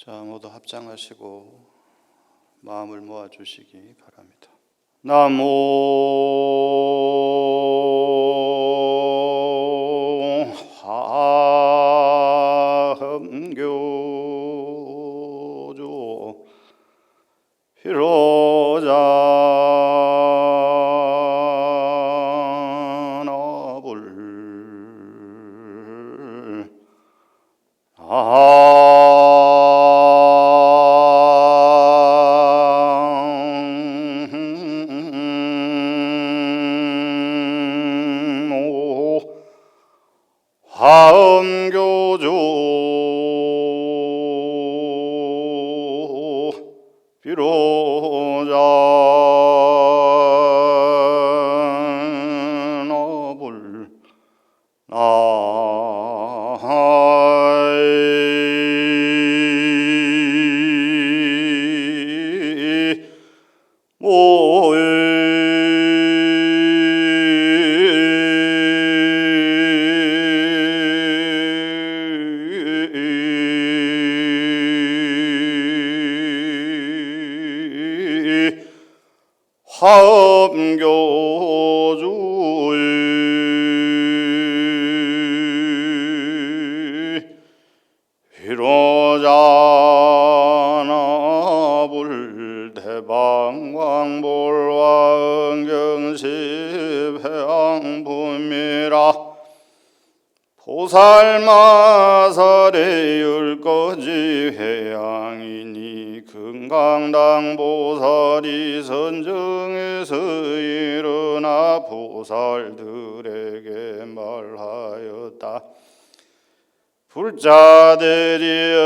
자, 모두 합장하시고 마음을 모아주시기 바랍니다. 나모 화엄교조 피로자나불 화엄교조 비로자나불 화엄교주 비로자나불 대방광볼와 응경십해양분미라 보살마살의 열거지 회양이니 금강당 보살이 선정에서 일어나 보살들에게 말하였다. 불자들이여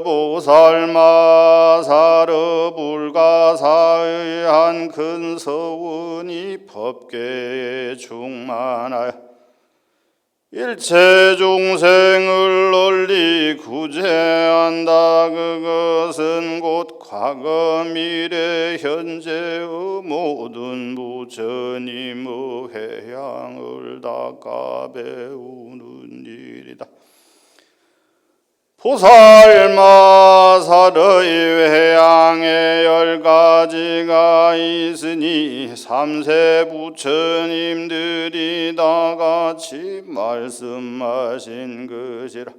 보살마살의 불가사의 한 큰 서운이 법계에 충만하여 일체 중생을 널리 구제한다. 그것은 곧 과거 미래 현재의 모든 부처님의 회양을 닦아 배우는 일이다. 보살마살의 회양에 10가지가 있으니 삼세 부처님들이 다같이 말씀하신 것이라.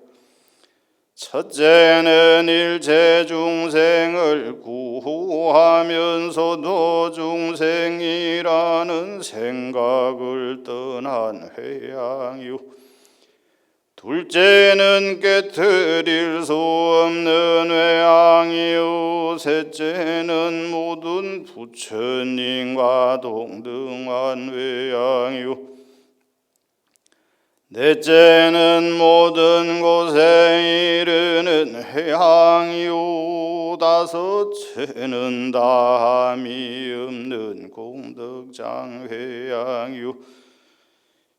첫째는 일체 중생을 구하면서도 중생이라는 생각을 떠난 회양이요, 둘째는 깨트릴 수 없는 회양이요, 셋째는 모든 부처님과 동등한 회양이요, 넷째는 모든 곳에 이르는 회양이요, 다섯째는 다함이 없는 공덕장 회양이요,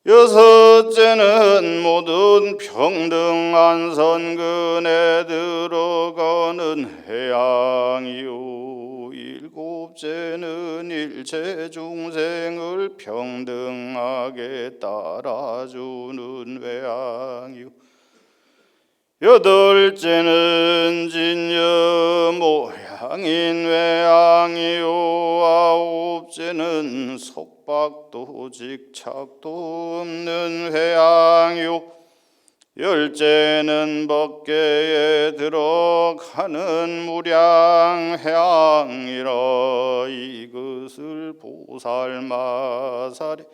여섯째는 모든 평등한 선근에 들어가는 회양이요, 일곱째는 일체 중생을 평등하게 따라주는 회양이요, 여덟째는 진여 모양인 회양이요, 아홉째는 속박도 직착도 없는 회양이요, 열째는 법계에 들어가는 무량 회양이라. 이것을 보살마살의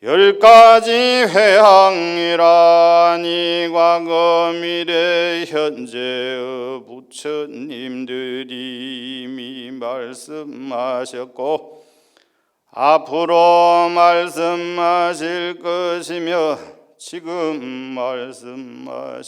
10가지 회양이라니 과거 미래 현재의 부처님들이 이미 말씀하셨고 앞으로 말씀하실 것이며 지금 말씀하시니라.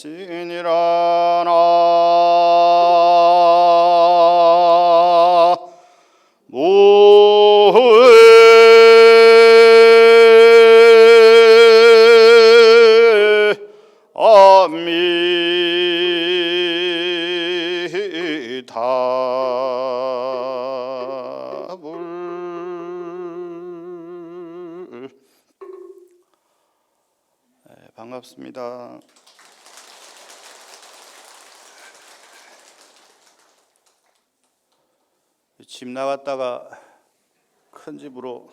반갑습니다. 집 나갔다가 큰 집으로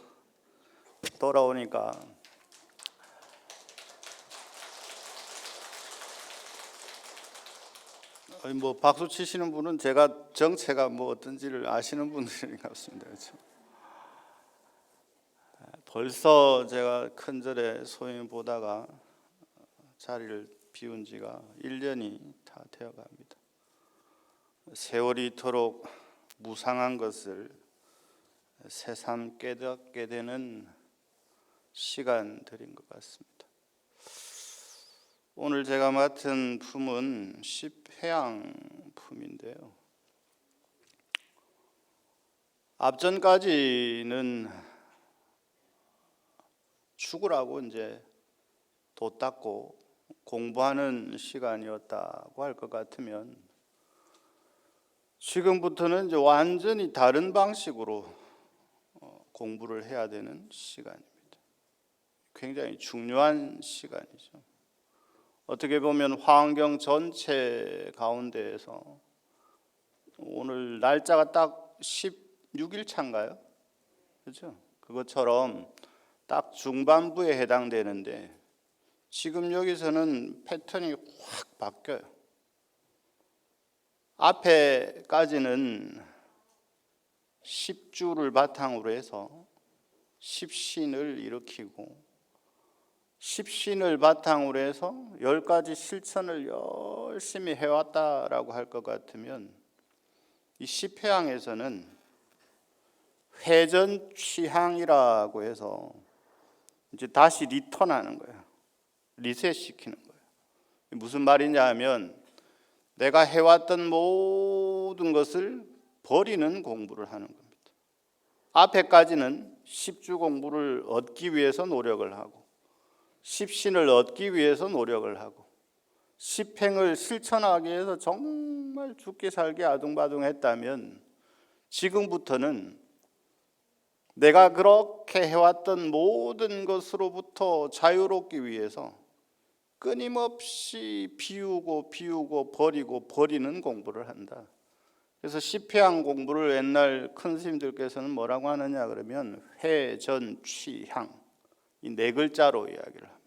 돌아오니까 뭐 박수 치시는 분은 제가 정체가 뭐 어떤지를 아시는 분들인 것 같습니다. 그렇죠? 벌써 제가 큰 절에 소임 보다가 자리를 비운 지가 1년이 다 되어 갑니다. 세월이 이토록 무상한 것을 새삼 깨닫게 되는 시간들인 것 같습니다. 오늘 제가 맡은 품은 십회양 품인데요. 앞전까지는 죽으라고 이제 도 닦고 공부하는 시간이었다고 할 것 같으면 지금부터는 이제 완전히 다른 방식으로 공부를 해야 되는 시간입니다. 굉장히 중요한 시간이죠. 어떻게 보면 화엄경 전체 가운데에서 오늘 날짜가 딱 16일 차인가요? 그렇죠? 그것처럼 딱 중반부에 해당되는데 지금 여기서는 패턴이 확 바뀌어요. 앞에까지는 10주를 바탕으로 해서 10신을 일으키고 10신을 바탕으로 해서 10가지 실천을 열심히 해왔다라고 할 것 같으면 이 10회항에서는 회전취향이라고 해서 이제 다시 리턴하는 거예요. 리셋시키는 거예요. 무슨 말이냐 하면 내가 해왔던 모든 것을 버리는 공부를 하는 겁니다. 앞에까지는 10주 공부를 얻기 위해서 노력을 하고 10신을 얻기 위해서 노력을 하고 10행을 실천하기 위해서 정말 죽기 살기 아둥바둥했다면 지금부터는 내가 그렇게 해왔던 모든 것으로부터 자유롭기 위해서 끊임없이 비우고 버리는 공부를 한다. 그래서 십회향 공부를 옛날 큰 스님들께서는 뭐라고 하느냐 그러면 회전취향 이 네 글자로 이야기를 합니다.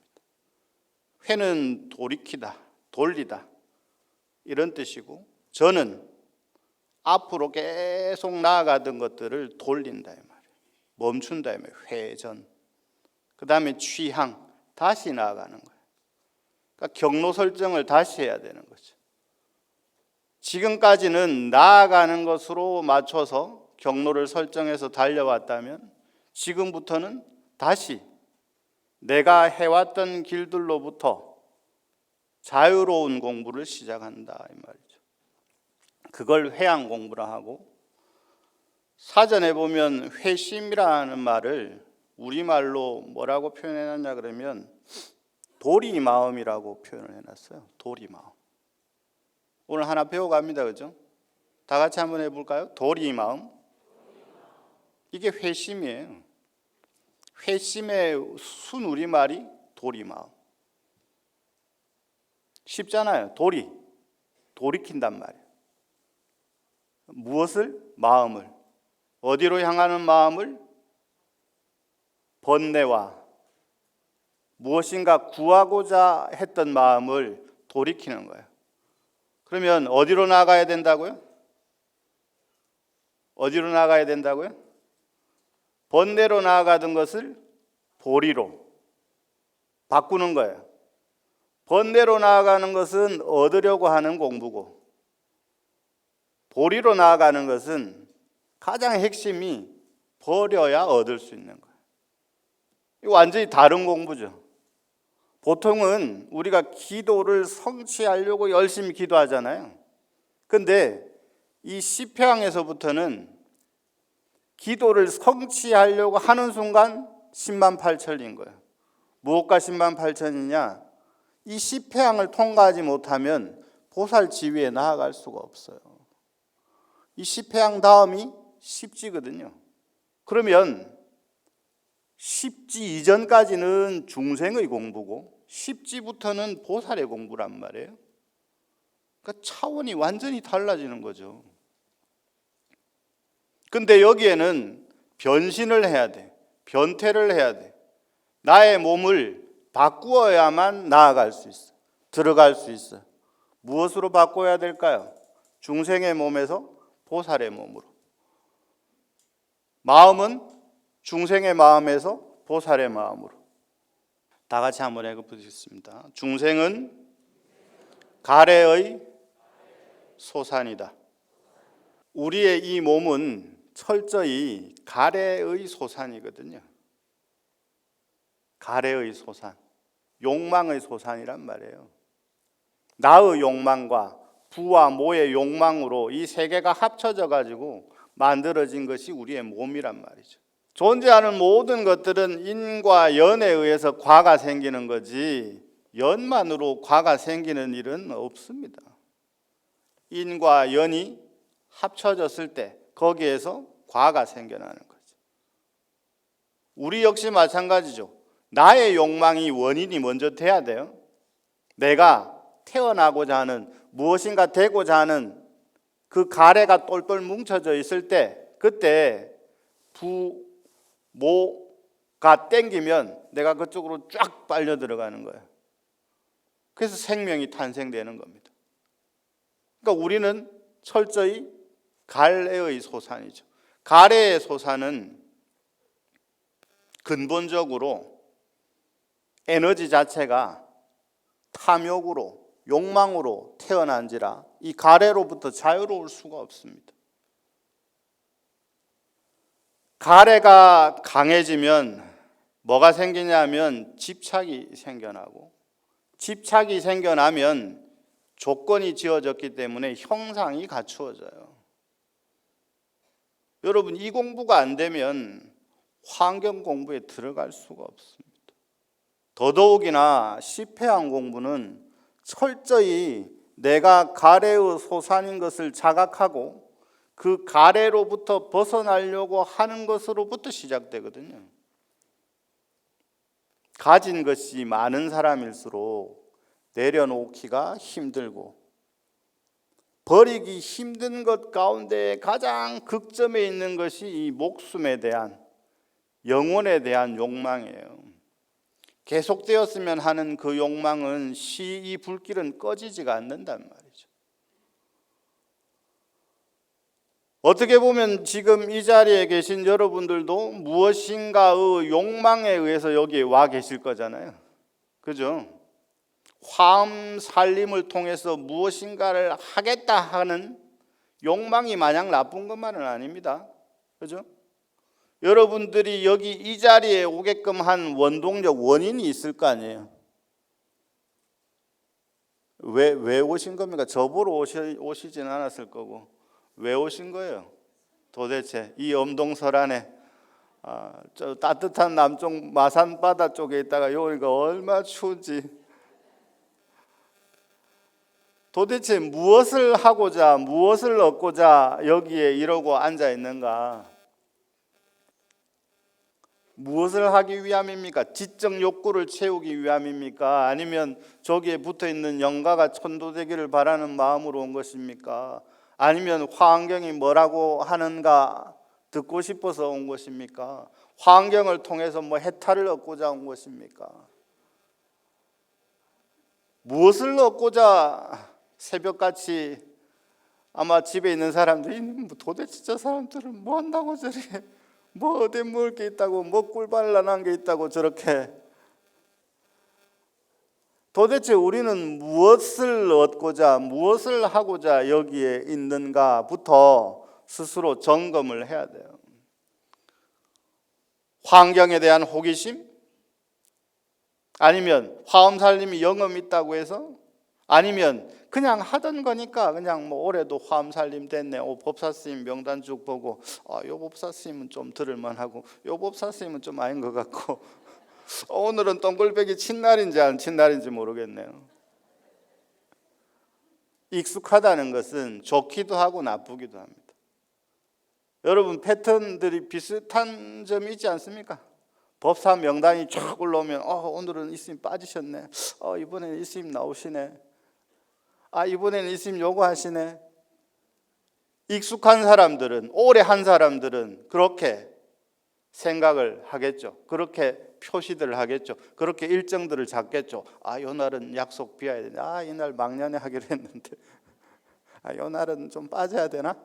회는 돌이키다, 돌리다 이런 뜻이고 전은 앞으로 계속 나아가던 것들을 돌린다 이 말이에요. 멈춘다 이 말이에요. 회전. 그 다음에 취향, 다시 나아가는 거예요. 그러니까 경로 설정을 다시 해야 되는 거죠. 지금까지는 나아가는 것으로 맞춰서 경로를 설정해서 달려왔다면 지금부터는 다시 내가 해왔던 길들로부터 자유로운 공부를 시작한다 이 말이죠. 그걸 회향 공부라 하고 사전에 보면 회심이라는 말을 우리말로 뭐라고 표현해놨냐 그러면 도리마음이라고 표현을 해놨어요. 도리마음. 오늘 하나 배워갑니다. 그죠? 다 같이 한번 해볼까요? 도리마음. 이게 회심이에요. 회심의 순 우리말이 도리마음. 쉽잖아요. 돌이킨단 말이에요. 무엇을? 마음을. 어디로 향하는 마음을? 번뇌와 무엇인가 구하고자 했던 마음을 돌이키는 거예요. 그러면 어디로 나가야 된다고요? 어디로 나가야 된다고요? 번뇌로 나아가던 것을 보리로 바꾸는 거예요. 번뇌로 나아가는 것은 얻으려고 하는 공부고 보리로 나아가는 것은 가장 핵심이 버려야 얻을 수 있는 거예요. 이거 완전히 다른 공부죠. 보통은 우리가 기도를 성취하려고 열심히 기도하잖아요. 근데 이 십회향에서부터는 기도를 성취하려고 하는 순간 108,000인 거예요. 무엇과 108,000이냐? 이 십회향을 통과하지 못하면 보살 지위에 나아갈 수가 없어요. 이 십회향 다음이 십지거든요. 그러면 십지 이전까지는 중생의 공부고 십지부터는 보살의 공부란 말이에요. 그러니까 차원이 완전히 달라지는 거죠. 근데 여기에는 변신을 해야 돼. 변태를 해야 돼. 나의 몸을 바꾸어야만 나아갈 수 있어. 들어갈 수 있어. 무엇으로 바꿔야 될까요? 중생의 몸에서 보살의 몸으로. 마음은 중생의 마음에서 보살의 마음으로. 다 같이 한번 읽어보겠습니다. 중생은 가래의 소산이다. 우리의 이 몸은 철저히 가래의 소산이거든요. 가래의 소산, 욕망의 소산이란 말이에요. 나의 욕망과 부와 모의 욕망으로 이 세 개가 합쳐져 가지고 만들어진 것이 우리의 몸이란 말이죠. 존재하는 모든 것들은 인과 연에 의해서 과가 생기는 거지 연만으로 과가 생기는 일은 없습니다. 인과 연이 합쳐졌을 때 거기에서 과가 생겨나는 거죠. 우리 역시 마찬가지죠. 나의 욕망이 원인이 먼저 돼야 돼요. 내가 태어나고자 하는 무엇인가 되고자 하는 그 가래가 똘똘 뭉쳐져 있을 때 그때 부, 모가 땡기면 내가 그쪽으로 쫙 빨려 들어가는 거예요. 그래서 생명이 탄생되는 겁니다. 그러니까 우리는 철저히 가래의 소산이죠. 가래의 소산은 근본적으로 에너지 자체가 탐욕으로 욕망으로 태어난지라 이 가래로부터 자유로울 수가 없습니다. 가래가 강해지면 뭐가 생기냐면 집착이 생겨나고 집착이 생겨나면 조건이 지어졌기 때문에 형상이 갖추어져요. 여러분 이 공부가 안 되면 환경 공부에 들어갈 수가 없습니다. 더더욱이나 시패한 공부는 철저히 내가 가래의 소산인 것을 자각하고 그 가래로부터 벗어나려고 하는 것으로부터 시작되거든요. 가진 것이 많은 사람일수록 내려놓기가 힘들고 버리기 힘든 것 가운데 가장 극점에 있는 것이 이 목숨에 대한 영혼에 대한 욕망이에요. 계속되었으면 하는 그 욕망은 이 불길은 꺼지지가 않는단 말이죠. 어떻게 보면 지금 이 자리에 계신 여러분들도 무엇인가의 욕망에 의해서 여기에 와 계실 거잖아요. 그죠? 화엄 살림을 통해서 무엇인가를 하겠다 하는 욕망이 마냥 나쁜 것만은 아닙니다. 그죠? 여러분들이 여기 이 자리에 오게끔 한 원동력, 원인이 있을 거 아니에요. 왜 오신 겁니까? 저보러 오시진 않았을 거고 왜 오신 거예요? 도대체 이 엄동설안에 저 따뜻한 남쪽 마산 바다 쪽에 있다가 여기가 얼마나 추운지 도대체 무엇을 하고자 무엇을 얻고자 여기에 이러고 앉아 있는가? 무엇을 하기 위함입니까? 지적 욕구를 채우기 위함입니까? 아니면 저기에 붙어있는 영가가 천도되기를 바라는 마음으로 온 것입니까? 아니면 환경이 뭐라고 하는가 듣고 싶어서 온 것입니까? 환경을 통해서 뭐 해탈을 얻고자 온 것입니까? 무엇을 얻고자 새벽같이 아마 집에 있는 사람들이 도대체 저 사람들은 뭐 한다고 저렇게 뭐 어디 먹을 게 있다고 뭐 꿀발랄한 게 있다고 저렇게 도대체 우리는 무엇을 얻고자 무엇을 하고자 여기에 있는가부터 스스로 점검을 해야 돼요. 환경에 대한 호기심? 아니면 화엄살림이 영험 있다고 해서? 아니면 그냥 하던 거니까 그냥 뭐 올해도 화엄살림 됐네. 법사스님 명단 쭉 보고 요 법사스님은 좀 들을만하고 요 법사스님은 좀 아닌 것 같고 오늘은 동글배기 친날인지 안 친날인지 모르겠네요. 익숙하다는 것은 좋기도 하고 나쁘기도 합니다. 여러분 패턴들이 비슷한 점이 있지 않습니까? 법사 명단이 쫙 올라오면 오늘은 이스님 빠지셨네. 이번에는 이스님 나오시네. 이번에는 이스님 요거 하시네. 익숙한 사람들은, 오래 한 사람들은 그렇게 생각을 하겠죠. 그렇게 표시들을 하겠죠. 그렇게 일정들을 잡겠죠. 아, 요 날은 약속 비워야 되나? 아, 이날 막년에 하기로 했는데 아, 요 날은 좀 빠져야 되나?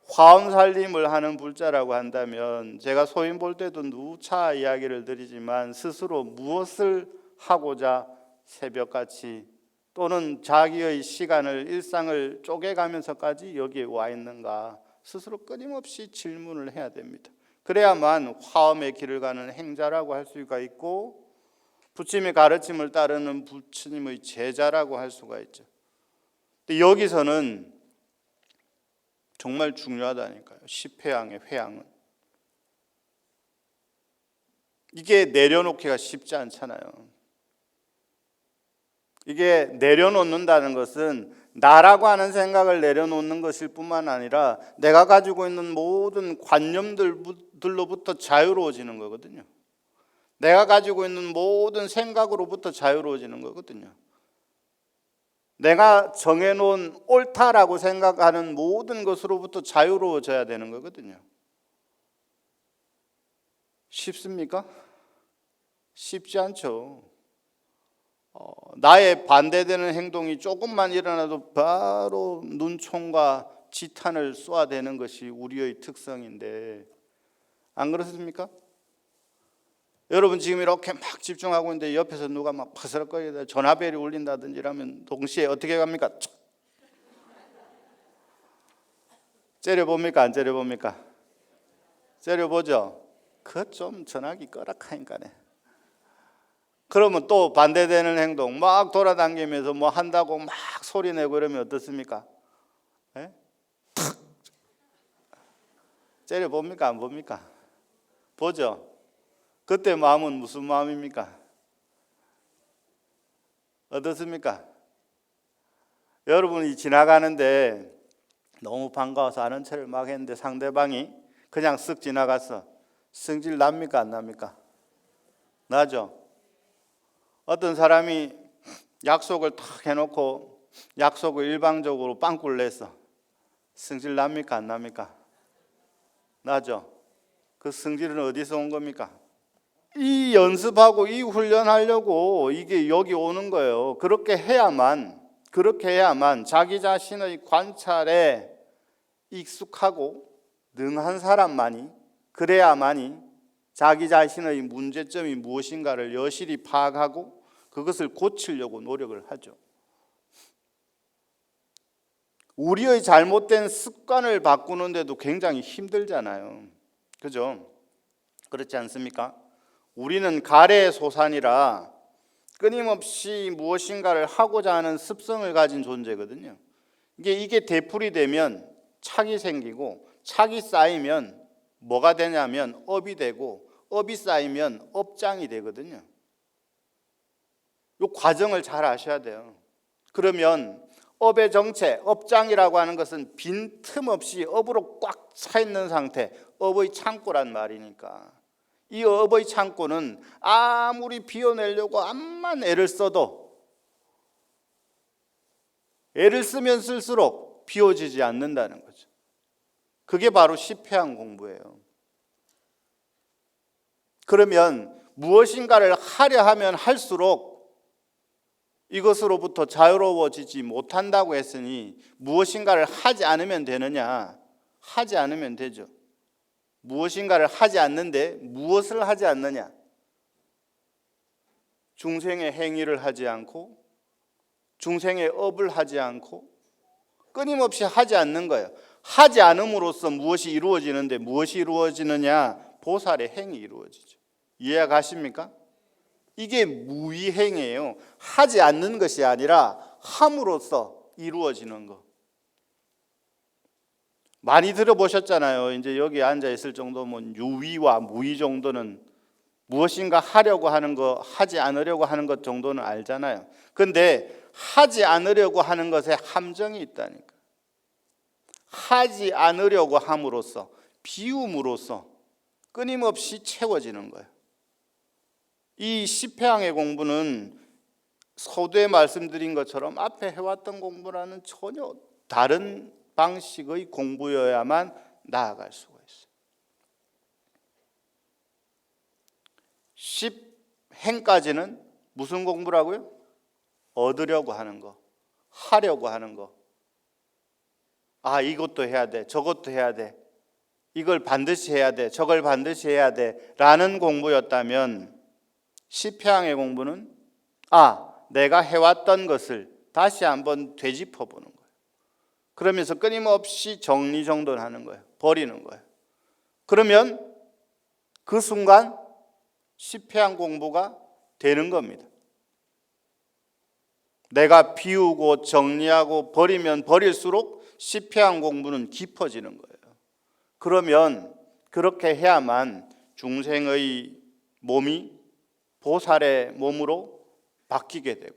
화엄 살림을 하는 불자라고 한다면, 제가 소인 볼 때도 누차 이야기를 드리지만, 스스로 무엇을 하고자 새벽같이 또는 자기의 시간을, 일상을 쪼개가면서까지 여기에 와 있는가, 스스로 끊임없이 질문을 해야 됩니다. 그래야만 화엄의 길을 가는 행자라고 할 수가 있고, 부처님의 가르침을 따르는 부처님의 제자라고 할 수가 있죠. 근데 여기서는 정말 중요하다니까요. 십회양의 회양은. 이게 내려놓기가 쉽지 않잖아요. 이게 내려놓는다는 것은 나라고 하는 생각을 내려놓는 것일 뿐만 아니라 내가 가지고 있는 모든 관념들로부터 자유로워지는 거거든요. 내가 가지고 있는 모든 생각으로부터 자유로워지는 거거든요. 내가 정해놓은 옳다라고 생각하는 모든 것으로부터 자유로워져야 되는 거거든요. 쉽습니까? 쉽지 않죠. 나의 반대되는 행동이 조금만 일어나도 바로 눈총과 지탄을 쏘아대는 것이 우리의 특성인데, 안 그렇습니까? 여러분 지금 이렇게 막 집중하고 있는데 옆에서 누가 막 파스락거리다 전화벨이 울린다든지 이러면 동시에 어떻게 갑니까? 째려봅니까? 안 째려봅니까? 째려보죠? 그것 좀 전화기 꺼라 하니까네. 그러면 또 반대되는 행동 막 돌아다니면서 뭐 한다고 막 소리내고 이러면 어떻습니까? 예? 탁! 째려봅니까? 안 봅니까? 보죠? 그때 마음은 무슨 마음입니까? 어떻습니까? 여러분이 지나가는데 너무 반가워서 아는 척을 막 했는데 상대방이 그냥 쓱 지나갔어. 성질 납니까? 안 납니까? 나죠? 어떤 사람이 약속을 탁 해놓고 약속을 일방적으로 빵꾸를 냈어. 성질 납니까? 안 납니까? 나죠? 그 성질은 어디서 온 겁니까? 이 연습하고 이 훈련하려고 이게 여기 오는 거예요. 그렇게 해야만 자기 자신의 관찰에 익숙하고 능한 사람만이, 그래야만이 자기 자신의 문제점이 무엇인가를 여실히 파악하고 그것을 고치려고 노력을 하죠. 우리의 잘못된 습관을 바꾸는데도 굉장히 힘들잖아요. 그죠? 그렇지 않습니까? 우리는 가래소산이라 끊임없이 무엇인가를 하고자 하는 습성을 가진 존재거든요. 이게 되풀이 되면 착이 생기고, 착이 쌓이면 뭐가 되냐면 업이 되고, 업이 쌓이면 업장이 되거든요. 이 과정을 잘 아셔야 돼요. 그러면 업의 정체, 업장이라고 하는 것은 빈틈없이 업으로 꽉 차 있는 상태, 업의 창고란 말이니까. 이 업의 창고는 아무리 비워내려고 암만 애를 써도 애를 쓰면 쓸수록 비워지지 않는다는 거죠. 그게 바로 십회양 공부예요. 그러면 무엇인가를 하려 하면 할수록 이것으로부터 자유로워지지 못한다고 했으니 무엇인가를 하지 않으면 되느냐? 하지 않으면 되죠. 무엇인가를 하지 않는데 무엇을 하지 않느냐? 중생의 행위를 하지 않고, 중생의 업을 하지 않고, 끊임없이 하지 않는 거예요. 하지 않음으로써 무엇이 이루어지는데, 무엇이 이루어지느냐? 보살의 행이 이루어지죠. 이해가 가십니까? 이게 무위행이에요. 하지 않는 것이 아니라 함으로써 이루어지는 것. 많이 들어보셨잖아요. 이제 여기 앉아 있을 정도면 유위와 무위 정도는, 무엇인가 하려고 하는 거, 하지 않으려고 하는 것 정도는 알잖아요. 그런데 하지 않으려고 하는 것에 함정이 있다니까. 하지 않으려고 함으로써, 비움으로써 끊임없이 채워지는 거예요. 이 십회양의 공부는 서두에 말씀드린 것처럼 앞에 해왔던 공부라는 전혀 다른 방식의 공부여야만 나아갈 수가 있어요. 10행까지는 무슨 공부라고요? 얻으려고 하는 거, 하려고 하는 거. 아, 이것도 해야 돼, 저것도 해야 돼, 이걸 반드시 해야 돼, 저걸 반드시 해야 돼 라는 공부였다면 10행의 공부는 내가 해왔던 것을 다시 한번 되짚어 보는 거예요. 그러면서 끊임없이 정리정돈하는 거예요. 버리는 거예요. 그러면 그 순간 10행 공부가 되는 겁니다. 내가 비우고 정리하고 버리면 버릴수록 10행 공부는 깊어지는 거예요. 그러면 그렇게 해야만 중생의 몸이 보살의 몸으로 바뀌게 되고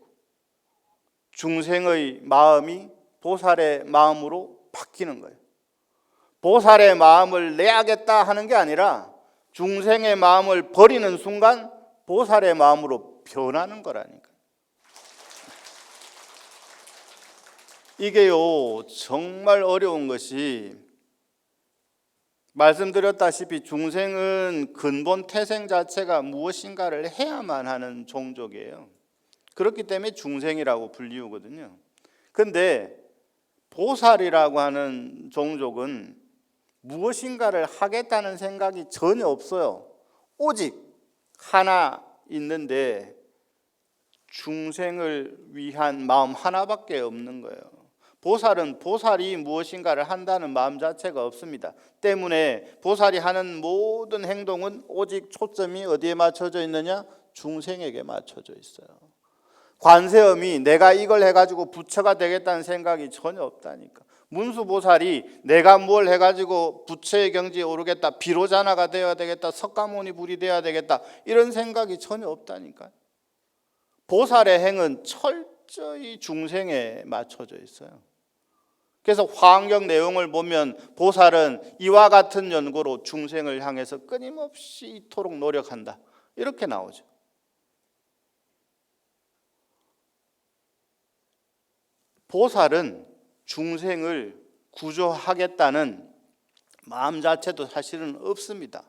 중생의 마음이 보살의 마음으로 바뀌는 거예요. 보살의 마음을 내야겠다 하는 게 아니라 중생의 마음을 버리는 순간 보살의 마음으로 변하는 거라니까. 이게요, 정말 어려운 것이 말씀드렸다시피 중생은 근본 태생 자체가 무엇인가를 해야만 하는 종족이에요. 그렇기 때문에 중생이라고 불리우거든요. 근데 보살이라고 하는 종족은 무엇인가를 하겠다는 생각이 전혀 없어요. 오직 하나 있는데 중생을 위한 마음 하나밖에 없는 거예요. 보살은 보살이 무엇인가를 한다는 마음 자체가 없습니다. 때문에 보살이 하는 모든 행동은 오직 초점이 어디에 맞춰져 있느냐? 중생에게 맞춰져 있어요. 관세음이 내가 이걸 해가지고 부처가 되겠다는 생각이 전혀 없다니까. 문수보살이 내가 뭘 해가지고 부처의 경지에 오르겠다, 비로자나가 되어야 되겠다, 석가모니 불이 되어야 되겠다 이런 생각이 전혀 없다니까. 보살의 행은 철저히 중생에 맞춰져 있어요. 그래서 화엄경 내용을 보면 보살은 이와 같은 연고로 중생을 향해서 끊임없이 이토록 노력한다 이렇게 나오죠. 보살은 중생을 구조하겠다는 마음 자체도 사실은 없습니다.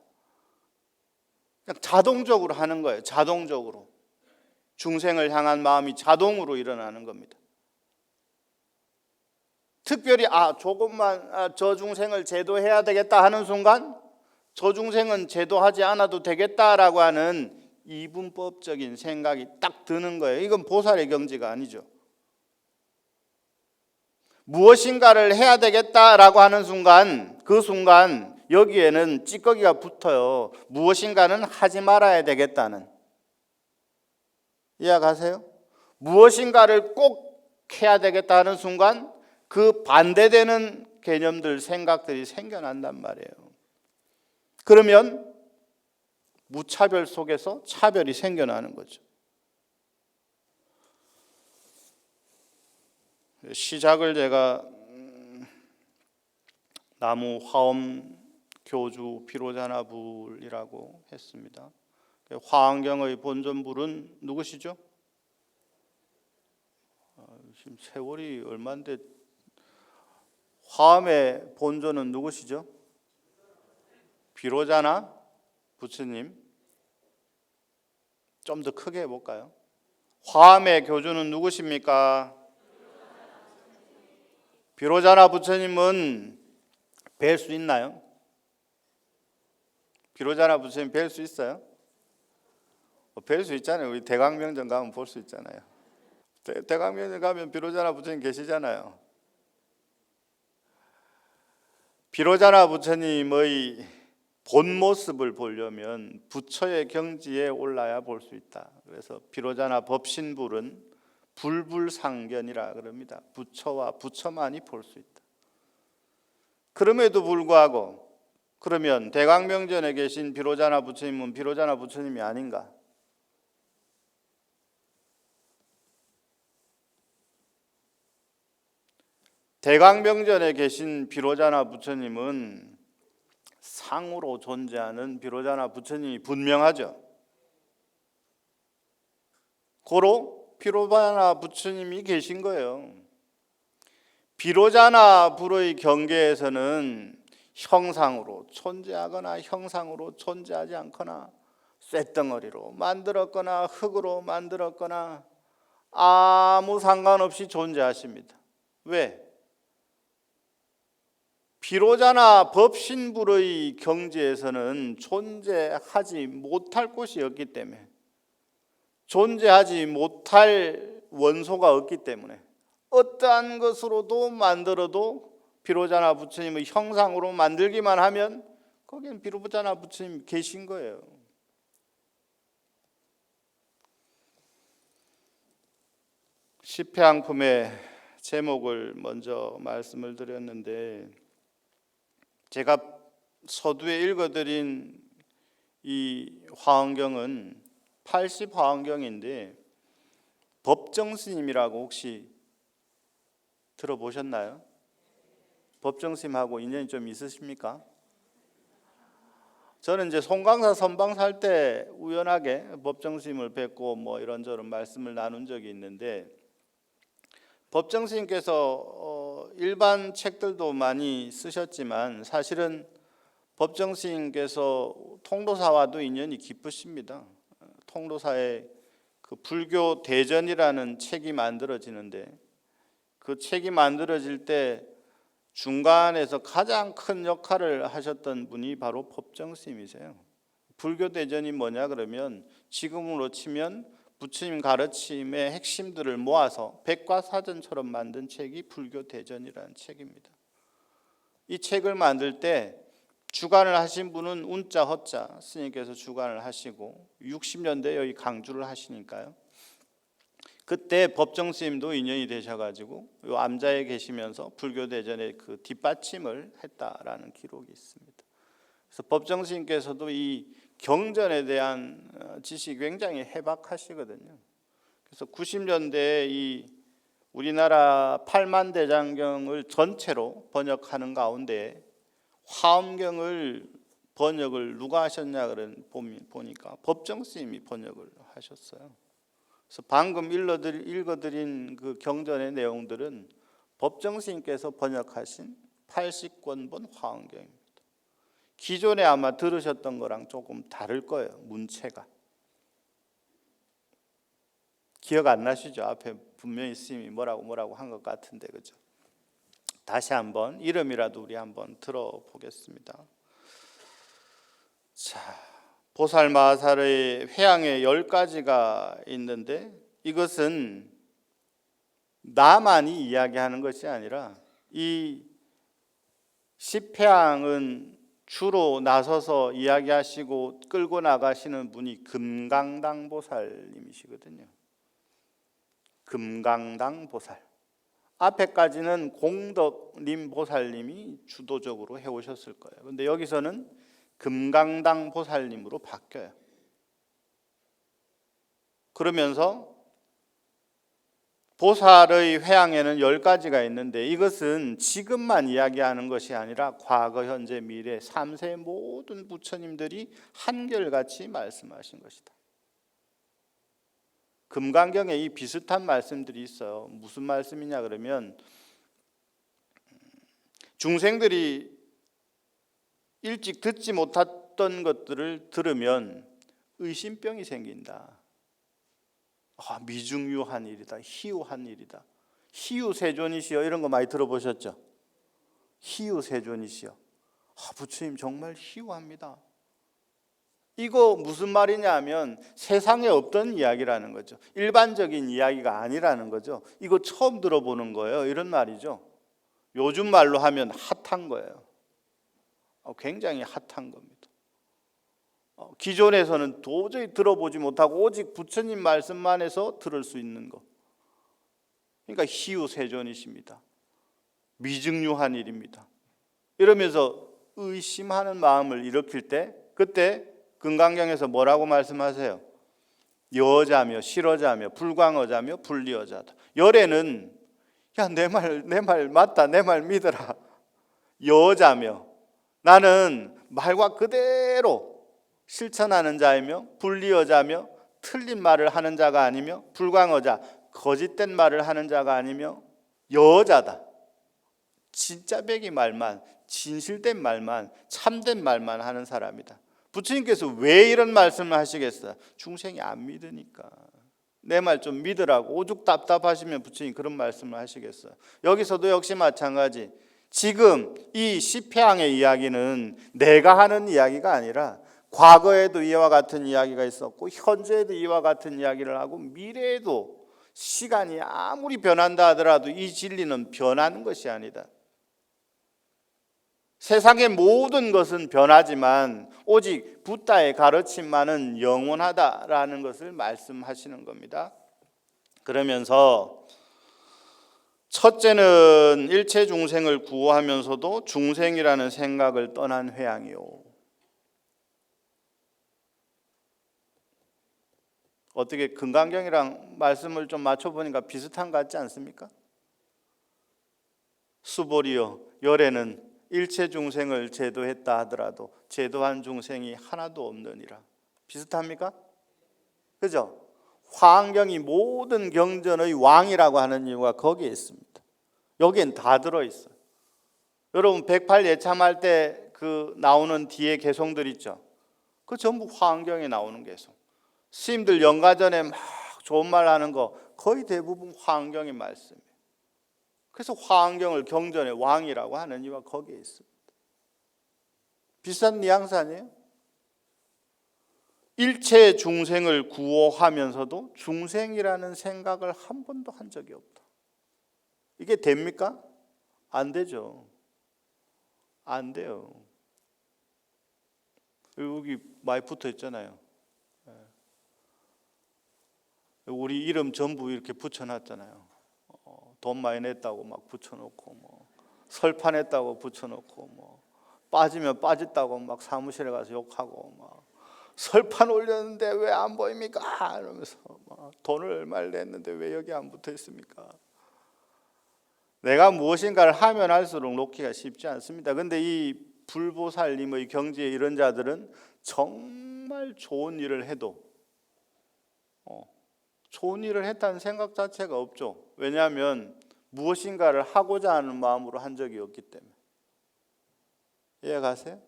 그냥 자동적으로 하는 거예요. 자동적으로. 중생을 향한 마음이 자동으로 일어나는 겁니다. 특별히 조금만 저 중생을 제도해야 되겠다 하는 순간 저 중생은 제도하지 않아도 되겠다라고 하는 이분법적인 생각이 딱 드는 거예요. 이건 보살의 경지가 아니죠. 무엇인가를 해야 되겠다라고 하는 순간 그 순간 여기에는 찌꺼기가 붙어요. 무엇인가는 하지 말아야 되겠다는. 이해가세요? 무엇인가를 꼭 해야 되겠다 하는 순간 그 반대되는 개념들, 생각들이 생겨난단 말이에요. 그러면 무차별 속에서 차별이 생겨나는 거죠. 시작을 제가 나무 화엄 교주 비로자나불이라고 했습니다. 화엄경의 본전불은 누구시죠? 지금 세월이 얼마인데 화엄의 본전은 누구시죠? 비로자나 부처님. 좀 더 크게 해볼까요? 화엄의 교주는 누구십니까? 비로자나 부처님은 뵐 수 있나요? 비로자나 부처님 뵐 수 있어요? 뵐 수 있잖아요. 우리 대강명전 가면 볼 수 있잖아요. 대강명전 가면 비로자나 부처님 계시잖아요. 비로자나 부처님의 본 모습을 보려면 부처의 경지에 올라야 볼 수 있다. 그래서 비로자나 법신불은 불불상견이라 그럽니다. 부처와 부처만이 볼 수 있다. 그럼에도 불구하고 그러면 대강명전에 계신 비로자나 부처님은 비로자나 부처님이 아닌가? 대강명전에 계신 비로자나 부처님은 상으로 존재하는 비로자나 부처님이 분명하죠. 고로 비로자나 부처님이 계신 거예요. 비로자나 불의 경계에서는 형상으로 존재하거나 형상으로 존재하지 않거나 쇳덩어리로 만들었거나 흙으로 만들었거나 아무 상관없이 존재하십니다. 왜? 비로자나 법신불의 경지에서는 존재하지 못할 곳이 없기 때문에, 존재하지 못할 원소가 없기 때문에 어떠한 것으로도 만들어도 비로자나 부처님의 형상으로 만들기만 하면 거기는 비로자나 부처님 계신 거예요. 시패항품의 제목을 먼저 말씀을 드렸는데, 제가 서두에 읽어드린 이 화엄경은 80화엄경인데 법정스님이라고 혹시 들어보셨나요? 법정스님하고 인연이 좀 있으십니까? 저는 이제 송강사 선방 살 때 우연하게 법정스님을 뵙고 뭐 이런저런 말씀을 나눈 적이 있는데, 법정스님께서 일반 책들도 많이 쓰셨지만 사실은 법정스님께서 통도사와도 인연이 깊으십니다. 통도사의 그 불교 대전이라는 책이 만들어지는데, 그 책이 만들어질 때 중간에서 가장 큰 역할을 하셨던 분이 바로 법정스님이세요. 불교 대전이 뭐냐 그러면 지금으로 치면 부처님 가르침의 핵심들을 모아서 백과사전처럼 만든 책이 불교 대전이라는 책입니다. 이 책을 만들 때 주관을 하신 분은 운자 허자 스님께서 주관을 하시고 60년대 여기 강주를 하시니까요. 그때 법정스님도 인연이 되셔가지고 요 암자에 계시면서 불교 대전의 그 뒷받침을 했다라는 기록이 있습니다. 그래서 법정스님께서도 이 경전에 대한 지식이 굉장히 해박하시거든요. 그래서 90년대에 이 우리나라 8만 대장경을 전체로 번역하는 가운데 화엄경을 번역을 누가 하셨냐 보니까 법정스님이 번역을 하셨어요. 그래서 방금 읽어드린 그 경전의 내용들은 법정스님께서 번역하신 80권본 화엄경입니다. 기존에 아마 들으셨던 거랑 조금 다를 거예요. 문체가. 기억 안 나시죠? 앞에 분명히 스님이 뭐라고 한 것 같은데, 그죠? 다시 한번 이름이라도 우리 한번 들어보겠습니다. 자, 보살마살의 회양에 10가지가 있는데, 이것은 나만이 이야기하는 것이 아니라 이 10회양은 주로 나서서 이야기하시고 끌고 나가시는 분이 금강당 보살님이시거든요. 금강당 보살. 앞에까지는 공덕림 보살님이 주도적으로 해오셨을 거예요. 그런데 여기서는 금강당 보살님으로 바뀌어요. 그러면서 보살의 회양에는 10가지가 있는데, 이것은 지금만 이야기하는 것이 아니라 과거, 현재, 미래 3세 모든 부처님들이 한결같이 말씀하신 것이다. 금강경에 이 비슷한 말씀들이 있어요. 무슨 말씀이냐 그러면, 중생들이 일찍 듣지 못했던 것들을 들으면 의심병이 생긴다. 미중유한 일이다. 희유한 일이다. 희유세존이시여, 이런 거 많이 들어보셨죠? 희유세존이시여. 부처님 정말 희유합니다. 이거 무슨 말이냐 하면 세상에 없던 이야기라는 거죠. 일반적인 이야기가 아니라는 거죠. 이거 처음 들어보는 거예요. 이런 말이죠. 요즘 말로 하면 핫한 거예요. 굉장히 핫한 겁니다. 기존에서는 도저히 들어보지 못하고 오직 부처님 말씀만 해서 들을 수 있는 것. 그러니까 희유세존이십니다. 미증유한 일입니다. 이러면서 의심하는 마음을 일으킬 때, 그때 금강경에서 뭐라고 말씀하세요? 여자며 실어자며 불광어자며 불리어자다. 열에는 야, 내 말 맞다, 내 말 믿어라. 여자며, 나는 말과 그대로 실천하는 자이며, 불리어자며, 틀린 말을 하는 자가 아니며 불광어자, 거짓된 말을 하는 자가 아니며 여자다. 진짜 배기 말만, 진실된 말만, 참된 말만 하는 사람이다. 부처님께서 왜 이런 말씀을 하시겠어요? 중생이 안 믿으니까. 내 말 좀 믿으라고 오죽 답답하시면 부처님 그런 말씀을 하시겠어요? 여기서도 역시 마찬가지. 지금 이 시패왕의 이야기는 내가 하는 이야기가 아니라 과거에도 이와 같은 이야기가 있었고 현재에도 이와 같은 이야기를 하고 미래에도 시간이 아무리 변한다 하더라도 이 진리는 변하는 것이 아니다. 세상의 모든 것은 변하지만 오직 붓다의 가르침만은 영원하다라는 것을 말씀하시는 겁니다. 그러면서 첫째는 일체 중생을 구호하면서도 중생이라는 생각을 떠난 회양이요. 어떻게 금강경이랑 말씀을 좀 맞춰보니까 비슷한 것 같지 않습니까? 수보리여 열에는 일체 중생을 제도했다 하더라도 제도한 중생이 하나도 없느니라. 비슷합니까? 그죠? 화엄경이 모든 경전의 왕이라고 하는 이유가 거기에 있습니다. 여기엔 다 들어있어요. 여러분 108예참할 때 그 나오는 뒤에 개송들 있죠? 그 전부 화엄경에 나오는 개송. 스님들 영가전에 막 좋은 말 하는 거 거의 대부분 화엄경의 말씀이에요. 그래서 화엄경을 경전의 왕이라고 하는 이유가 거기에 있습니다. 비슷한 뉘앙스 아니에요? 일체 중생을 구호하면서도 중생이라는 생각을 한 번도 한 적이 없다. 이게 됩니까? 안 되죠. 안 돼요. 여기 많이 붙어 있잖아요. 우리 이름 전부 이렇게 붙여놨잖아요. 돈 많이 냈다고 막 붙여놓고 뭐 설판했다고 붙여놓고 뭐 빠지면 빠졌다고 막 사무실에 가서 욕하고 막 설판 올렸는데 왜 안 보입니까? 이러면서 막 돈을 얼마를 냈는데 왜 여기 안 붙어 있습니까? 내가 무엇인가를 하면 할수록 놓기가 쉽지 않습니다. 그런데 이 불보살님의 경지에 이런 자들은 정말 좋은 일을 해도 좋은 일을 했다는 생각 자체가 없죠. 왜냐하면 무엇인가를 하고자 하는 마음으로 한 적이 없기 때문에. 이해 가세요?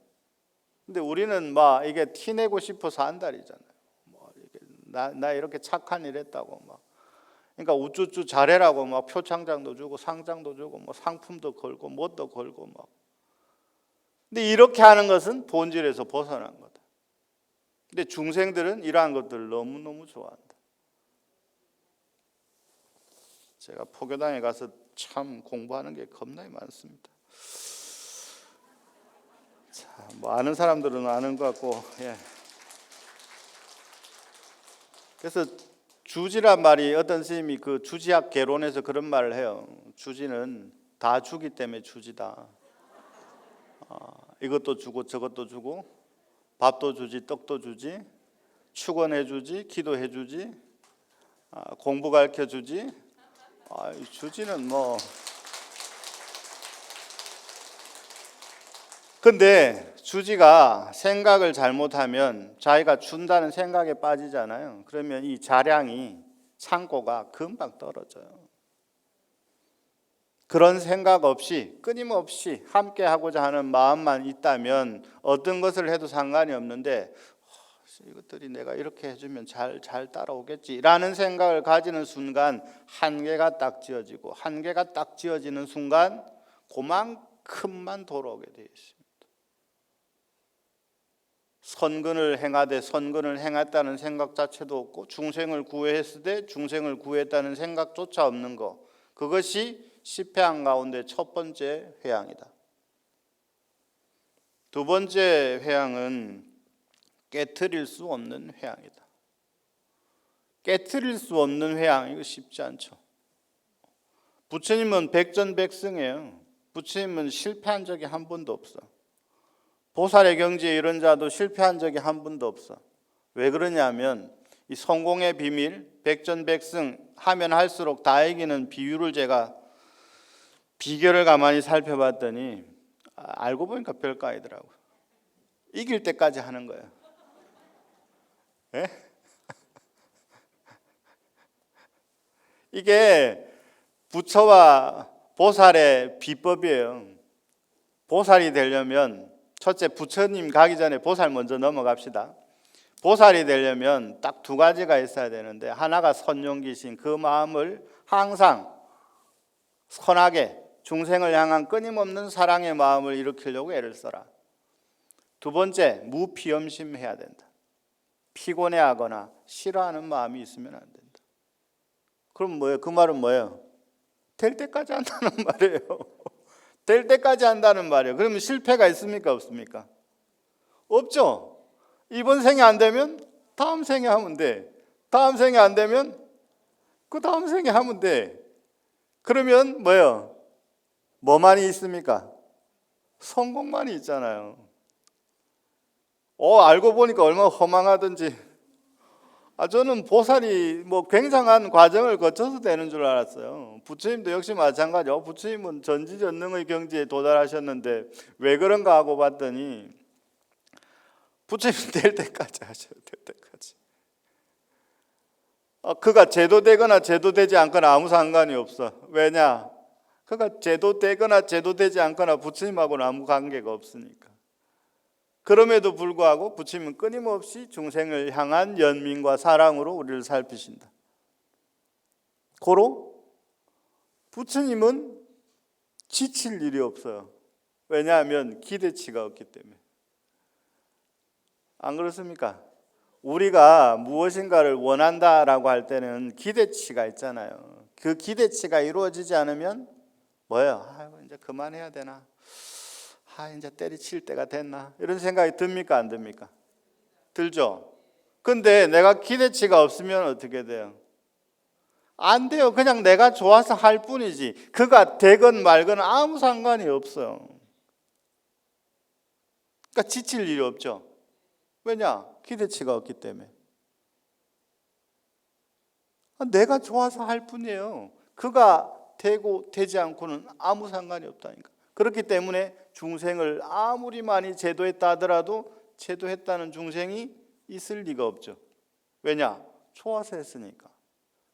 근데 우리는 막 이게 티내고 싶어서 한달이잖아요. 뭐 나 이렇게 착한 일 했다고 막. 그러니까 우쭈쭈 잘해라고 막 표창장도 주고 상장도 주고 뭐 상품도 걸고 뭣도 걸고 막. 근데 이렇게 하는 것은 본질에서 벗어난 거다. 근데 중생들은 이러한 것들을 너무너무 좋아한다. 제가 포교당에 가서 참 공부하는 게 겁나게 많습니다. 자, 뭐 아는 사람들은 아는 것 같고, 예. 그래서 주지란 말이 어떤 스님이 그 주지학 개론에서 그런 말을 해요. 주지는 다 주기 때문에 주지다. 이것도 주고 저것도 주고 밥도 주지 떡도 주지 축원해 주지 기도해 주지 공부 가르쳐 주지. 주지는 뭐. 근데 주지가 생각을 잘못하면 자기가 준다는 생각에 빠지잖아요. 그러면 이 자량이 창고가 금방 떨어져요. 그런 생각 없이 끊임없이 함께 하고자 하는 마음만 있다면 어떤 것을 해도 상관이 없는데 이것들이 내가 이렇게 해주면 잘 따라오겠지라는 생각을 가지는 순간 한계가 딱 지어지고 한계가 딱 지어지는 순간 그만큼만 돌아오게 되어 있습니다. 선근을 행하되 선근을 행했다는 생각 자체도 없고 중생을 구했을 때 중생을 구했다는 생각조차 없는 것, 그것이 시패한 가운데 첫 번째 회양이다. 두 번째 회양은 깨트릴 수 없는 회양이다. 깨트릴 수 없는 회양, 이거 쉽지 않죠. 부처님은 백전백승이에요. 부처님은 실패한 적이 한 번도 없어. 보살의 경지에 이런 자도 실패한 적이 한 번도 없어. 왜 그러냐면 이 성공의 비밀, 백전백승 하면 할수록 다 이기는 비율을 제가 비결을 가만히 살펴봤더니 알고 보니까 별거 아니더라고요. 이길 때까지 하는 거예요. 예? 이게 부처와 보살의 비법이에요. 보살이 되려면 첫째, 부처님 가기 전에 보살 먼저 넘어갑시다. 보살이 되려면 딱 두 가지가 있어야 되는데, 하나가 선용기신, 그 마음을 항상 선하게 중생을 향한 끊임없는 사랑의 마음을 일으키려고 애를 써라. 두 번째, 무피염심해야 된다. 피곤해하거나 싫어하는 마음이 있으면 안 된다. 그럼 뭐예요? 그 말은 뭐예요? 될 때까지 한다는 말이에요. 될 때까지 한다는 말이에요. 그러면 실패가 있습니까? 없습니까? 없죠. 이번 생에 안 되면 다음 생에 하면 돼. 다음 생에 안 되면 그 다음 생에 하면 돼. 그러면 뭐예요? 뭐만이 있습니까? 성공만이 있잖아요. 알고 보니까 얼마나 허망하든지. 저는 보살이 굉장한 과정을 거쳐서 되는 줄 알았어요. 부처님도 역시 마찬가지요. 부처님은 전지전능의 경지에 도달하셨는데 왜 그런가 하고 봤더니 부처님 될 때까지 하셔요. 될 때까지. 그가 제도되거나 제도되지 않거나 아무 상관이 없어. 왜냐? 그가 제도되거나 제도되지 않거나 부처님하고는 아무 관계가 없으니까. 그럼에도 불구하고 부처님은 끊임없이 중생을 향한 연민과 사랑으로 우리를 살피신다. 고로 부처님은 지칠 일이 없어요. 왜냐하면 기대치가 없기 때문에. 안 그렇습니까? 우리가 무엇인가를 원한다라고 할 때는 기대치가 있잖아요. 그 기대치가 이루어지지 않으면 뭐예요? 이제 그만해야 되나? 이제 때리칠 때가 됐나? 이런 생각이 듭니까? 안 듭니까? 들죠? 근데 내가 기대치가 없으면 어떻게 돼요? 안 돼요. 그냥 내가 좋아서 할 뿐이지. 그가 되건 말건 아무 상관이 없어요. 그러니까 지칠 일이 없죠. 왜냐? 기대치가 없기 때문에. 내가 좋아서 할 뿐이에요. 그가 되고 되지 않고는 아무 상관이 없다니까. 그렇기 때문에 중생을 아무리 많이 제도했다 하더라도 제도했다는 중생이 있을 리가 없죠. 왜냐? 좋아서 했으니까.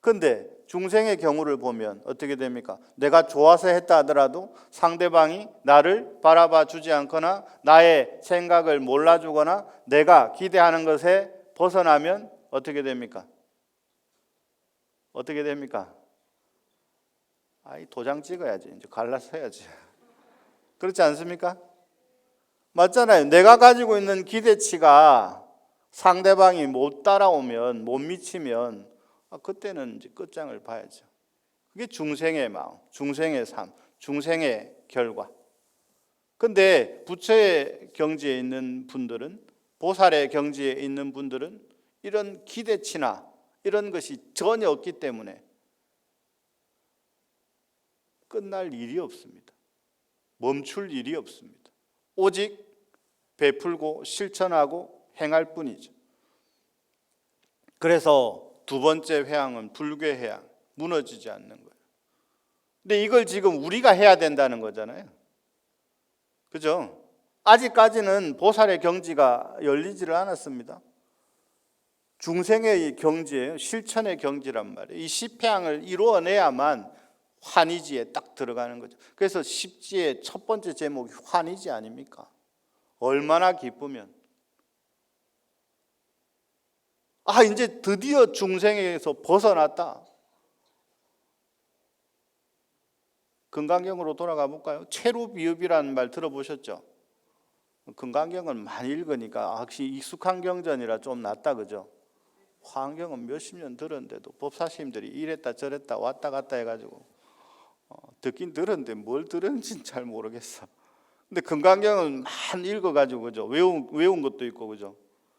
근데 중생의 경우를 보면 어떻게 됩니까? 내가 좋아서 했다 하더라도 상대방이 나를 바라봐 주지 않거나 나의 생각을 몰라주거나 내가 기대하는 것에 벗어나면 어떻게 됩니까? 어떻게 됩니까? 도장 찍어야지. 이제 갈라서 해야지. 그렇지 않습니까? 맞잖아요. 내가 가지고 있는 기대치가 상대방이 못 따라오면, 못 미치면 그때는 이제 끝장을 봐야죠. 그게 중생의 마음, 중생의 삶, 중생의 결과. 근데 부처의 경지에 있는 분들은, 보살의 경지에 있는 분들은 이런 기대치나 이런 것이 전혀 없기 때문에 끝날 일이 없습니다. 멈출 일이 없습니다. 오직 베풀고 실천하고 행할 뿐이죠. 그래서 두 번째 회항은 불괴 회항, 무너지지 않는 거예요. 근데 이걸 지금 우리가 해야 된다는 거잖아요. 그죠? 아직까지는 보살의 경지가 열리지를 않았습니다. 중생의 경지예요. 실천의 경지란 말이에요. 이 10회항을 이루어내야만 환희지에 딱 들어가는 거죠. 그래서 10지의 첫 번째 제목이 환희지 아닙니까? 얼마나 기쁘면 이제 드디어 중생에서 벗어났다. 금강경으로 돌아가 볼까요? 체루비읍이라는 말 들어보셨죠? 금강경은 많이 읽으니까 확실히 익숙한 경전이라 좀 낫다, 그죠? 화엄경은 몇십 년 들었는데도 법사님들이 이랬다 저랬다 왔다 갔다 해가지고 듣긴 들었는데 뭘 들었는지는 잘 모르겠어. 근데 금강경은 많이 읽어가지고 그죠? 외운 것도 있고 그죠?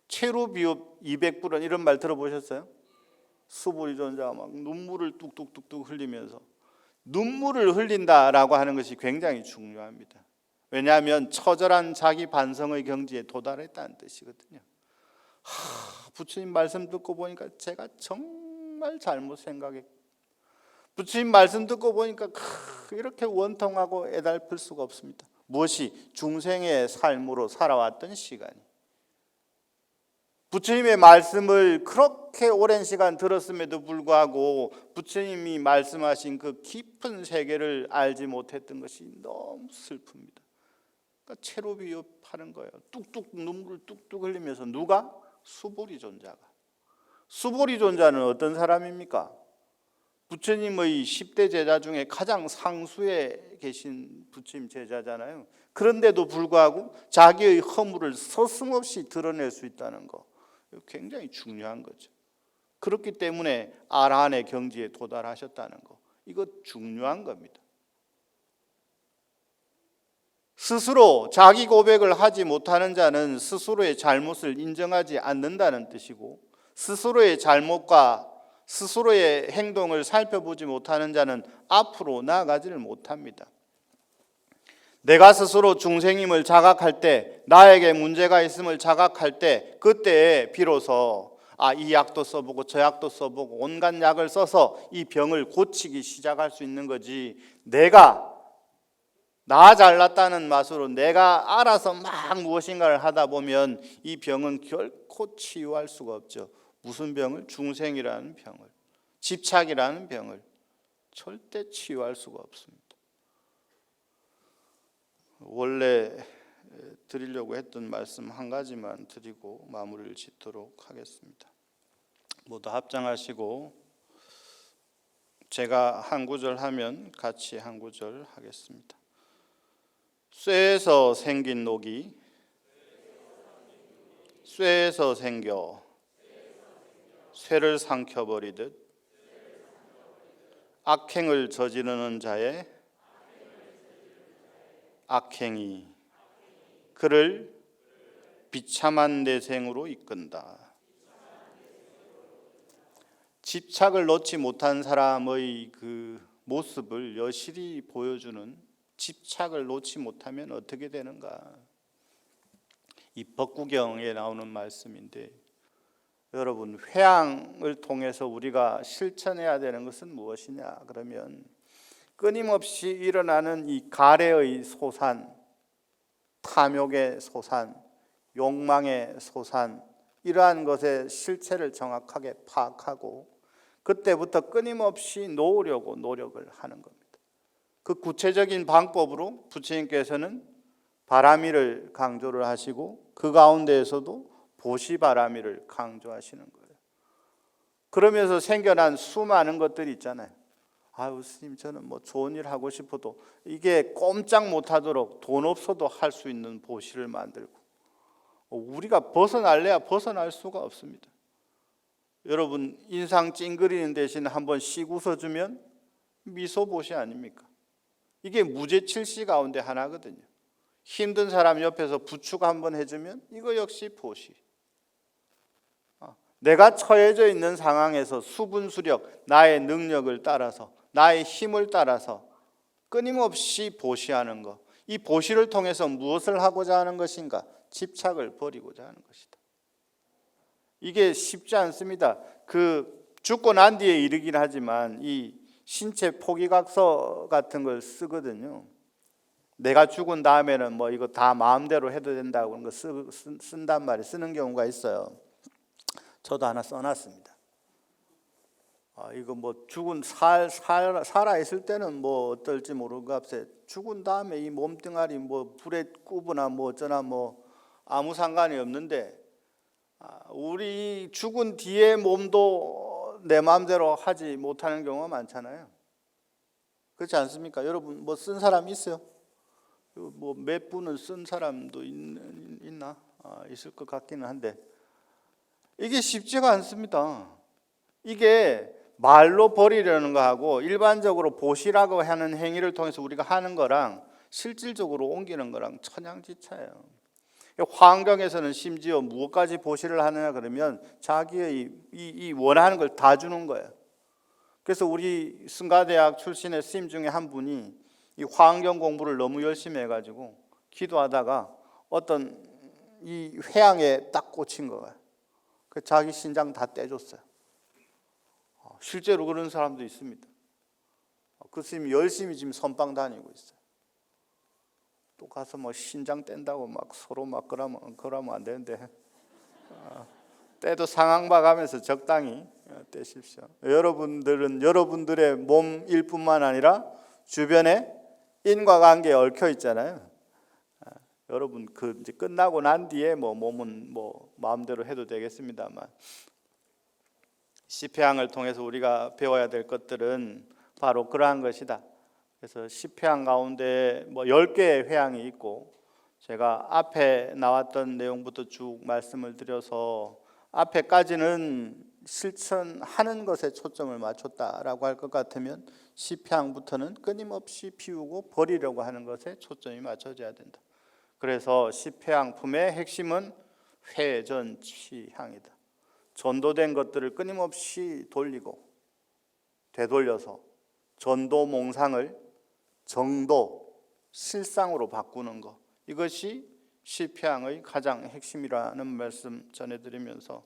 체루비읍 200불은 이런 말 들어보셨어요? 수불이 존자가 막 눈물을 뚝뚝뚝뚝 흘리면서 눈물을 흘린다라고 하는 것이 굉장히 중요합니다. 왜냐하면 처절한 자기 반성의 경지에 도달했다는 뜻이거든요. 부처님 말씀 듣고 보니까 제가 정말 잘못 생각했고 부처님 말씀 듣고 보니까 이렇게 원통하고 애달플 수가 없습니다. 무엇이? 중생의 삶으로 살아왔던 시간이 부처님의 말씀을 그렇게 오랜 시간 들었음에도 불구하고 부처님이 말씀하신 그 깊은 세계를 알지 못했던 것이 너무 슬픕니다. 그러니까 체로비업하는 거예요. 뚝뚝 눈물을 뚝뚝 흘리면서. 누가? 수보리 존자가. 수보리 존자는 어떤 사람입니까? 부처님의 10대 제자 중에 가장 상수에 계신 부처님 제자잖아요. 그런데도 불구하고 자기의 허물을 서슴없이 드러낼 수 있다는 거, 굉장히 중요한 거죠. 그렇기 때문에 아라한의 경지에 도달하셨다는 거, 이거 중요한 겁니다. 스스로 자기 고백을 하지 못하는 자는 스스로의 잘못을 인정하지 않는다는 뜻이고, 스스로의 잘못과 스스로의 행동을 살펴보지 못하는 자는 앞으로 나아가지를 못합니다. 내가 스스로 중생임을 자각할 때, 나에게 문제가 있음을 자각할 때, 그때 비로소 이 약도 써보고 저 약도 써보고 온갖 약을 써서 이 병을 고치기 시작할 수 있는 거지, 내가 나 잘났다는 맛으로 내가 알아서 막 무엇인가를 하다 보면 이 병은 결코 치유할 수가 없죠. 무슨 병을? 중생이라는 병을, 집착이라는 병을 절대 치유할 수가 없습니다. 원래 드리려고 했던 말씀 한 가지만 드리고 마무리를 짓도록 하겠습니다. 모두 합장하시고 제가 한 구절 하면 같이 한 구절 하겠습니다. 쇠에서 생긴 녹이 쇠에서 생겨 쇠를 삼켜버리듯 악행을 저지르는 자의 악행이 그를 비참한 내생으로 이끈다. 집착을 놓지 못한 사람의 그 모습을 여실히 보여주는, 집착을 놓지 못하면 어떻게 되는가, 이 법구경에 나오는 말씀인데, 여러분, 회양을 통해서 우리가 실천해야 되는 것은 무엇이냐 그러면, 끊임없이 일어나는 이 가래의 소산, 탐욕의 소산, 욕망의 소산, 이러한 것의 실체를 정확하게 파악하고 그때부터 끊임없이 놓으려고 노력을 하는 겁니다. 그 구체적인 방법으로 부처님께서는 바라미를 강조를 하시고 그 가운데에서도 보시바라미를 강조하시는 거예요. 그러면서 생겨난 수많은 것들이 있잖아요. 스님, 저는 뭐 좋은 일 하고 싶어도 이게 꼼짝 못하도록 돈 없어도 할 수 있는 보시를 만들고, 우리가 벗어날래야 벗어날 수가 없습니다. 여러분, 인상 찡그리는 대신 한번 씩 웃어주면 미소보시 아닙니까? 이게 무죄칠시 가운데 하나거든요. 힘든 사람 옆에서 부축 한번 해주면 이거 역시 보시. 내가 처해져 있는 상황에서 수분수력, 나의 능력을 따라서, 나의 힘을 따라서 끊임없이 보시하는 것, 이 보시를 통해서 무엇을 하고자 하는 것인가? 집착을 버리고자 하는 것이다. 이게 쉽지 않습니다. 죽고 난 뒤에 이르긴 하지만 이 신체 포기각서 같은 걸 쓰거든요. 내가 죽은 다음에는 뭐 이거 다 마음대로 해도 된다고 그런 거 쓴단 말이에요. 쓰는 경우가 있어요. 저도 하나 써놨습니다. 이거 뭐 살아 있을 때는 뭐 어떨지 모르겠어요. 죽은 다음에 이 몸뚱아리 뭐 불에 굽으나 뭐 어쩌나 뭐 아무 상관이 없는데, 우리 죽은 뒤에 몸도 내 마음대로 하지 못하는 경우가 많잖아요. 그렇지 않습니까? 여러분 뭐 쓴 사람 있어요? 뭐 몇 분은 쓴 사람도 있나? 있을 것 같기는 한데, 이게 쉽지가 않습니다. 이게 말로 버리려는 거하고 일반적으로 보시라고 하는 행위를 통해서 우리가 하는 거랑 실질적으로 옮기는 거랑 천양지차예요. 화엄경에서는 심지어 무엇까지 보시를 하느냐 그러면 자기의 이 원하는 걸 다 주는 거예요. 그래서 우리 승가대학 출신의 스님 중에 한 분이 이 화엄경 공부를 너무 열심히 해가지고 기도하다가 어떤 이 회양에 딱 꽂힌 거예요. 그 자기 신장 다 떼줬어요. 실제로 그런 사람도 있습니다. 그 스님이 열심히 지금 선방 다니고 있어요. 또 가서 뭐 신장 뗀다고 막 서로 막 그러면 안 되는데, 때도 상황 봐가면서 적당히 떼십시오. 여러분들은 여러분들의 몸일 뿐만 아니라 주변에 인과관계에 얽혀 있잖아요. 여러분 그 이제 끝나고 난 뒤에 뭐 몸은 뭐 마음대로 해도 되겠습니다만, 시편을 통해서 우리가 배워야 될 것들은 바로 그러한 것이다. 그래서 시편 가운데 뭐 10개의 회향이 있고, 제가 앞에 나왔던 내용부터 쭉 말씀을 드려서 앞에까지는 실천하는 것에 초점을 맞췄다라고 할 것 같으면 시편부터는 끊임없이 피우고 버리려고 하는 것에 초점이 맞춰져야 된다. 그래서 시편품의 핵심은 회전치향이다. 전도된 것들을 끊임없이 돌리고 되돌려서 전도 몽상을 정도, 실상으로 바꾸는 것, 이것이 시편의 가장 핵심이라는 말씀 전해드리면서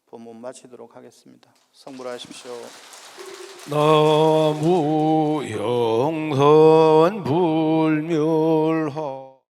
본문 마치도록 하겠습니다. 성불하십시오. 나무여